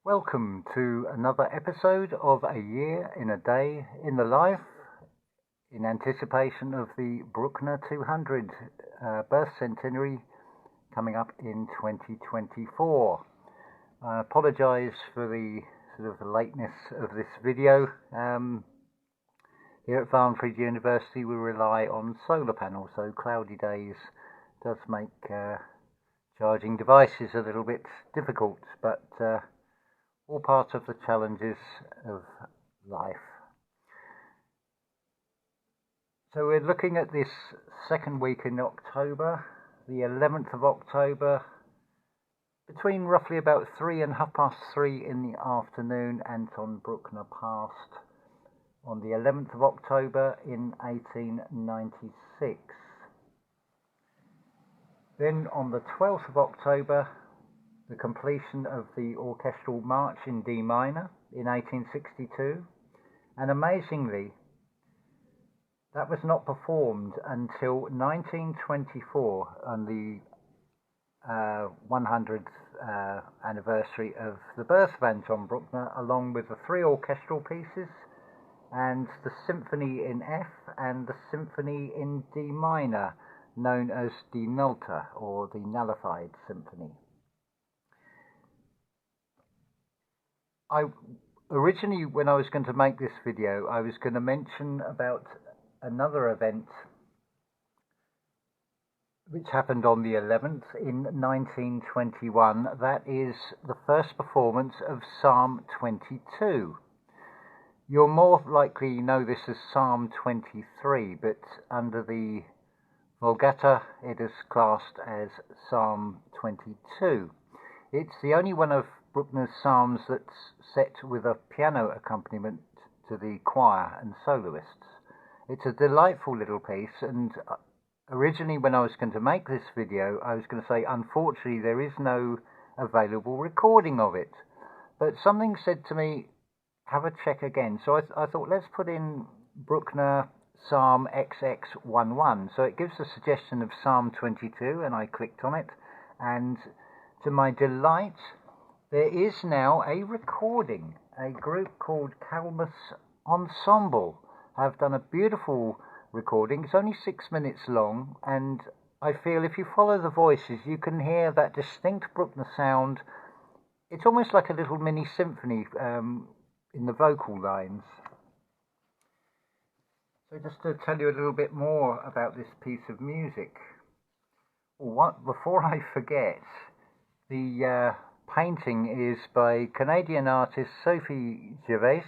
Welcome to another episode of A Year in a Day in the Life in anticipation of the Bruckner200 Birth Centenary coming up in 2024. I apologise for the sort of lateness of this video. Here at WAB-ART University we rely on solar panels, so cloudy days does make charging devices a little bit difficult, but all part of the challenges of life. So we're looking at this second week in October, the 11th of October, between roughly about 3 and 3:30 in the afternoon. Anton Bruckner passed on the 11th of October in 1896. Then on the 12th of October, the completion of the orchestral march in D minor in 1862, and amazingly, that was not performed until 1924 on the 100th anniversary of the birth of Anton Bruckner, along with the 3 orchestral pieces and the symphony in F and the symphony in D minor, known as Die Nulte, or the Nullified Symphony. Originally, when I was going to make this video, I was going to mention about another event which happened on the 11th in 1921. That is the first performance of Psalm 22. You'll more likely know this as Psalm 23, but under the Vulgata it is classed as Psalm 22. It's the only one of Bruckner's psalms that's set with a piano accompaniment to the choir and soloists. It's a delightful little piece, and originally when I was going to make this video, I was going to say, unfortunately, there is no available recording of it. But something said to me, have a check again. So I thought, let's put in Bruckner Psalm XX11. So it gives a suggestion of Psalm 22, and I clicked on it, and to my delight, there is now a recording. A group called Kalmus Ensemble have done a beautiful recording. It's only 6 minutes long, and I feel if you follow the voices, you can hear that distinct Bruckner sound. It's almost like a little mini symphony in the vocal lines. So just to tell you a little bit more about this piece of music. Before I forget, the painting is by Canadian artist Sophie Gervais,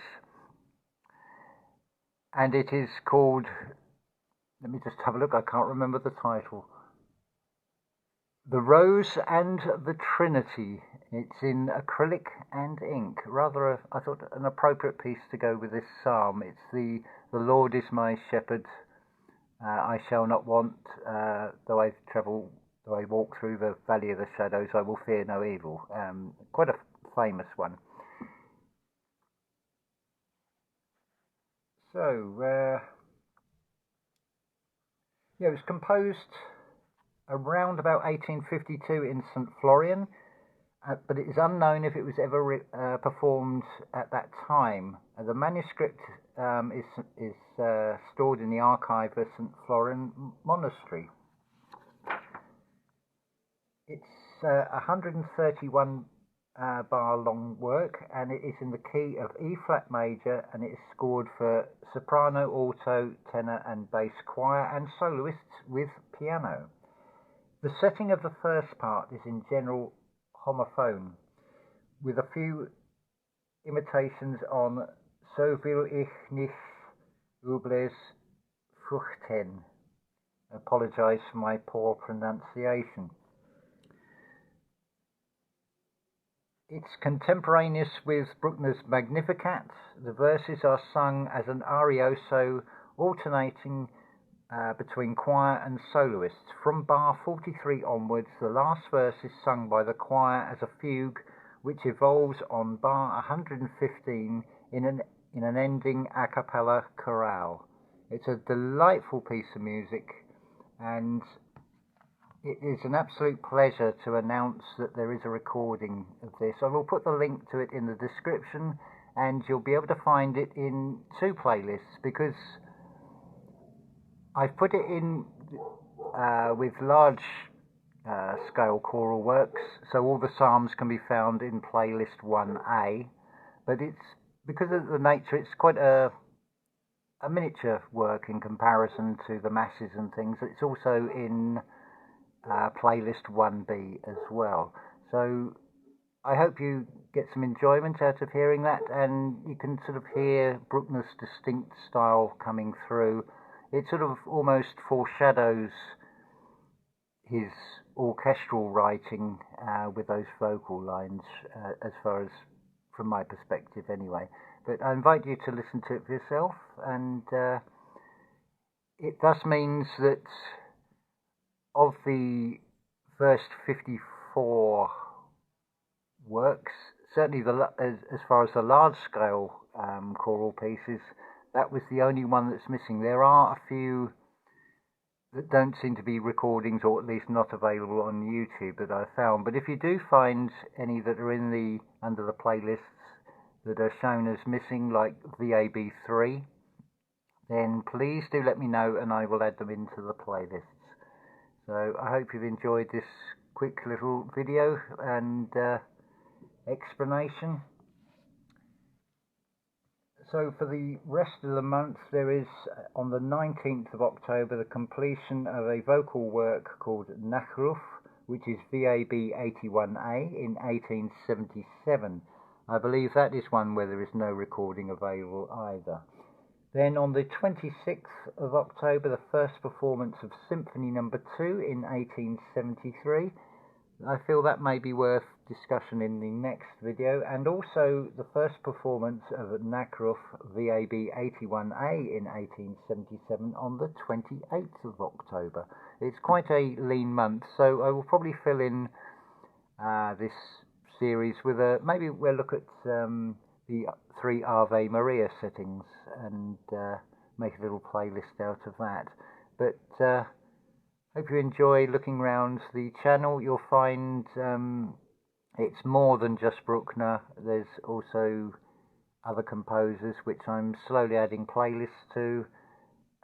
and it is called, let me just have a look, I can't remember the title, The Rose and the Trinity. It's in acrylic and ink. Rather, I thought, an appropriate piece to go with this psalm. It's the Lord is my shepherd, I shall not want, though I walk through the valley of the shadows, I will fear no evil. Quite a famous one. So, it was composed around about 1852 in St. Florian, but it is unknown if it was ever performed at that time. The manuscript is stored in the archive of St. Florian Monastery. It's 131 bar long work, and it is in the key of E flat major, and it is scored for soprano, alto, tenor and bass choir and soloists with piano. The setting of the first part is in general homophone, with a few imitations on So will ich nicht übles fürchten. I apologise for my poor pronunciation. It's contemporaneous with Bruckner's Magnificat. The verses are sung as an arioso, alternating between choir and soloists. From bar 43 onwards, the last verse is sung by the choir as a fugue, which evolves on bar 115 in an ending a cappella chorale. It's a delightful piece of music, and It is an absolute pleasure to announce that there is a recording of this. I will put the link to it in the description, and you'll be able to find it in two playlists, because I've put it in with large scale choral works, so all the psalms can be found in playlist 1A, but it's because of the nature, it's quite a miniature work in comparison to the masses and things. It's also in playlist 1B as well. So I hope you get some enjoyment out of hearing that, and you can sort of hear Bruckner's distinct style coming through. It sort of almost foreshadows his orchestral writing with those vocal lines, as far as from my perspective anyway. But I invite you to listen to it for yourself, and it thus means that of the first 54 works, certainly as far as the large-scale choral pieces, that was the only one that's missing. There are a few that don't seem to be recordings, or at least not available on YouTube, that I found. But if you do find any that are in under the playlists that are shown as missing, like WAB-3, then please do let me know, and I will add them into the playlists. So I hope you've enjoyed this quick little video and explanation. So for the rest of the month, there is, on the 19th of October, the completion of a vocal work called Nachruf, which is WAB-81A in 1877. I believe that is one where there is no recording available either. Then on the 26th of October, the first performance of Symphony No. 2 in 1873. I feel that may be worth discussion in the next video, and also the first performance of Nachruf WAB-81A in 1877 on the 28th of October. It's quite a lean month, so I will probably fill in this series with maybe we'll look at the 3 Ave Maria settings and make a little playlist out of that. But hope you enjoy looking around the channel. You'll find it's more than just Bruckner. There's also other composers which I'm slowly adding playlists to,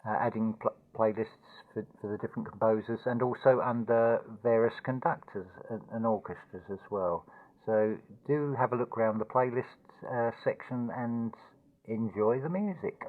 playlists for the different composers, and also under various conductors and orchestras as well. So do have a look around the playlist section and enjoy the music.